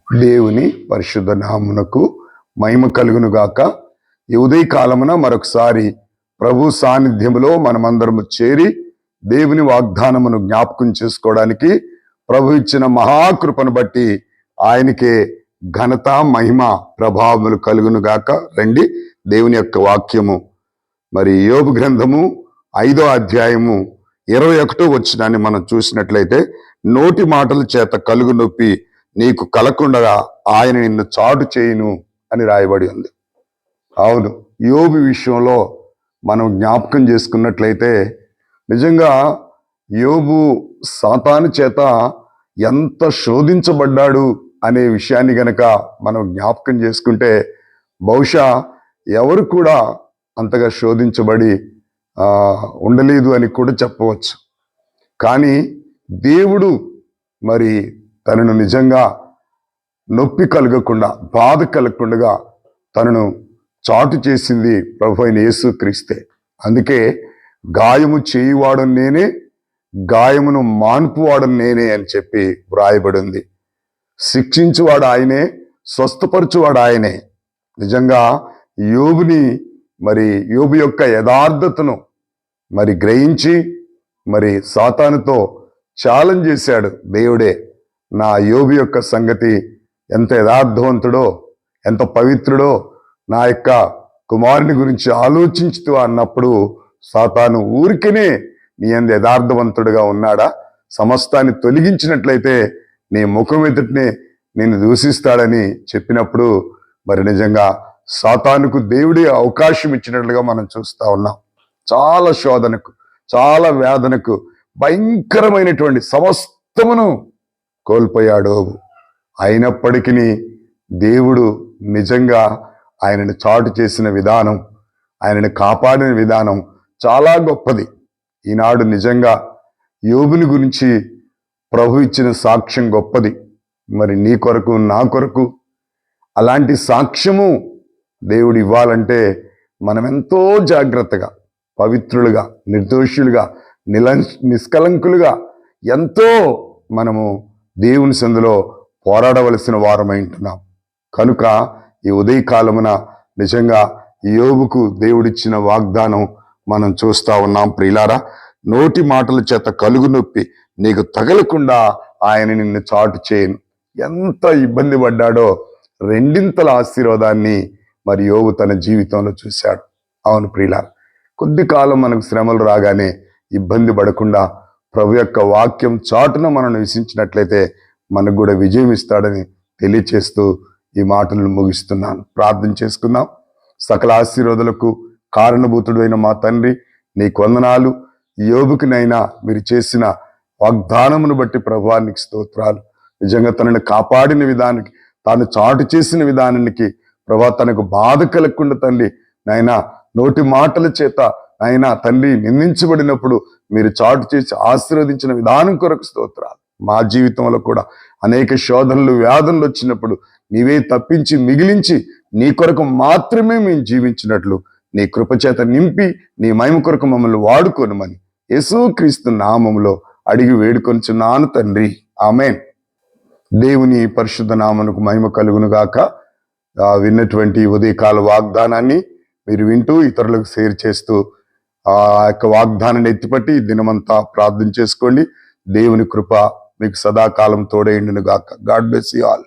దేవుని పరిశుద్ధ నామునకు మహిమ కలుగును గాక. ఈ ఉదయ కాలమున మరొకసారి ప్రభు సాన్నిధ్యములో మనమందరము చేరి దేవుని వాగ్దానమును జ్ఞాపకం చేసుకోవడానికి ప్రభు ఇచ్చిన మహాకృపను బట్టి ఆయనకే ఘనత, మహిమ, ప్రభావములు కలుగును గాక. రండి, దేవుని యొక్క వాక్యము మరి యోబు గ్రంథము 5వ అధ్యాయము 21వ వచనాన్ని మనం చూసినట్లయితే, నోటి మాటల చేత కలుగు నొప్పి నీకు కలకుండగా ఆయన నిన్ను చాటు చేయును అని రాయబడి ఉంది. అవును, యోబు విషయంలో మనం జ్ఞాపకం చేసుకున్నట్లయితే నిజంగా యోబు సాతాను చేత ఎంత శోధించబడ్డాడు అనే విషయాన్ని గనక మనం జ్ఞాపకం చేసుకుంటే బహుశా ఎవరు కూడా అంతగా శోధించబడి ఉండలేదు అని కూడా చెప్పవచ్చు. కానీ దేవుడు మరి తనను నిజంగా నొప్పి కలగకుండా, బాధ కలగకుండా తనను చాటు చేసింది ప్రభు అయిన యేసుక్రీస్తే. అందుకే గాయము చేయువాడు నేనే, గాయమును మాన్పువాడు నేనే అని చెప్పి వ్రాయబడింది. శిక్షించువాడు ఆయనే, స్వస్థపరచువాడు ఆయనే. నిజంగా యోబుని మరి యోబు యొక్క యథార్థతను మరి గ్రహించి మరి సాతానుతో ఛాలెంజ్ చేశాడు దేవుడే. నా యోబు యొక్క సంగతి ఎంత యథార్థవంతుడో, ఎంత పవిత్రుడో, నా యొక్క కుమారుని గురించి ఆలోచించుతూ అన్నప్పుడు సాతాను ఊరికనే నీ అంత యథార్థవంతుడుగా ఉన్నాడా, సమస్తాన్ని తొలగించినట్లయితే నీ ముఖం ఎదుటినే నేను దూషిస్తాడని చెప్పినప్పుడు మరి నిజంగా సాతానుకు దేవుడే అవకాశం ఇచ్చినట్లుగా మనం చూస్తా ఉన్నాం. చాలా శోధనకు, చాలా వేదనకు, భయంకరమైనటువంటి సమస్తమును కోల్పోయాడు. అయినప్పటికీ దేవుడు నిజంగా ఆయనను చాటు చేసిన విధానం, ఆయనను కాపాడిన విధానం చాలా గొప్పది. ఈనాడు నిజంగా యోబుని గురించి ప్రభు ఇచ్చిన సాక్ష్యం గొప్పది. మరి నీ కొరకు, నా కొరకు అలాంటి సాక్ష్యము దేవుడు ఇవ్వాలంటే మనం ఎంతో జాగ్రత్తగా, పవిత్రులుగా, నిర్దోషులుగా, నిష్కలంకులుగా ఎంతో మనము దేవుని సందులో పోరాడవలసిన వారమై ఉంటున్నాం. కనుక ఈ ఉదయకాలమున నిజంగా యోబుకు దేవుడిచ్చిన వాగ్దానం మనం చూస్తా ఉన్నాం. ప్రియులారా, నోటి మాటల చేత కలుగు నొప్పి నీకు తగలకుండా ఆయన నిన్ను చాటు చేయను. ఎంత ఇబ్బంది పడ్డాడో రెండింతల ఆశీర్వాదాన్ని మరి యోబు తన జీవితంలో చూశాడు. అవును ప్రియులారా, కొద్ది కాలం మనకు శ్రమలు రాగానే ఇబ్బంది పడకుండా ప్రభు యొక్క వాక్యం చాటున మనం నివసించినట్లయితే మనకు కూడా విజయం ఇస్తాడని తెలియచేస్తూ ఈ మాటలను ముగిస్తున్నాను. ప్రార్థన చేసుకుందాం. సకల ఆశీర్వాదాలకు కారణభూతుడైన మా తండ్రి, నీకు వందనాలు. యోబుకినైనా మీరు చేసిన వాగ్దానమును బట్టి ప్రభువానికి స్తోత్రాలు. నిజంగా తనను కాపాడిన విధానానికి, తాను చాటు చేసిన విధానానికి ప్రభా తనకు బాధ కలగకుండా తండ్రి నాయనా నోటి మాటల చేత ఆయన తండ్రి నిందించబడినప్పుడు మీరు చాటు చేసి ఆశీర్వదించిన విధానం కొరకు స్తోత్రాలు. మా జీవితంలో కూడా అనేక శోధనలు, వ్యాధులు వచ్చినప్పుడు నీవే తప్పించి మిగిలించి నీ కొరకు మాత్రమే మేము జీవించినట్లు నీ కృపచేత నింపి నీ మహిమ కొరకు మమ్మల్ని వాడుకోనమని యేసుక్రీస్తు నామములో అడిగి వేడుకొనుచున్నాను తండ్రి, ఆమేన్. దేవుని పరిశుద్ధ నామమునకు మహిమ కలుగును గాక. విన్నటువంటి ఉదయకాల వాగ్దానాన్ని మీరు వింటూ ఇతరులకు షేర్ చేస్తూ ఆ యొక్క వాగ్దానాన్ని ఎత్తిపట్టి దినమంతా ప్రార్థన చేసుకోండి. దేవుని కృప మీకు సదాకాలం తోడైండును గాక. God bless you all.